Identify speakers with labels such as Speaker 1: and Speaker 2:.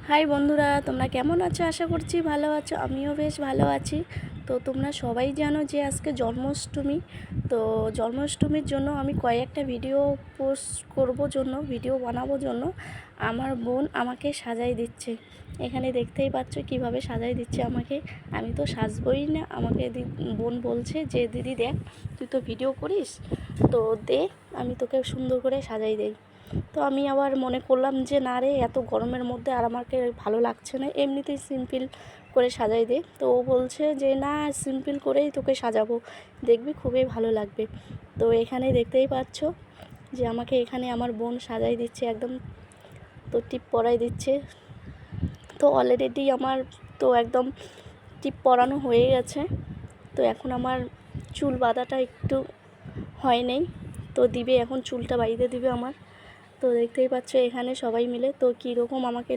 Speaker 1: High বন্ধুরা, তোমরা কেমন আছো? আশা করছি ভালো আছো। আমিও বেশ ভালো আছি। তো তোমরা সবাই জানো যে আজকে জন্মাষ্টমী। তো জন্মাষ্টমীর জন্য আমি কয়েকটা ভিডিও পোস্ট ভিডিও বানাবো জন্য আমার বোন আমাকে সাজাই দিচ্ছে। এখানে দেখতেই পাচ্ছ কিভাবে সাজাই দিচ্ছে আমাকে। আমি তো সাজবই না, আমাকে বোন বলছে যে দিদি দেখ, তুই তো ভিডিও করিস, তো দে আমি তোকে সুন্দর করে সাজাই দেই। তো আমি আবার মনে করলাম যে না রে, এত গরমের মধ্যে আর আমাকে ভালো লাগছে না, এমনিতেই সিম্পল করে সাজাই দে। তো ও বলছে যে না, সিম্পল করেই তোকে সাজাবো, দেখবি খুবই ভালো লাগবে। তো এখানে দেখতেই পাচ্ছ যে আমাকে এখানে আমার বোন সাজাই দিচ্ছে একদম, তো টিপ পরাই দিচ্ছে। তো অলরেডি আমার তো একদম টিপ পরানো হয়ে গেছে। তো এখন আমার চুল বাঁধাটা একটু হয় নাই, তো দিবে এখন চুলটা বাইরে দিবে আমার। তো দেখতেই পাচ্ছ এখানে সবাই মিলে তো কীরকম আমাকে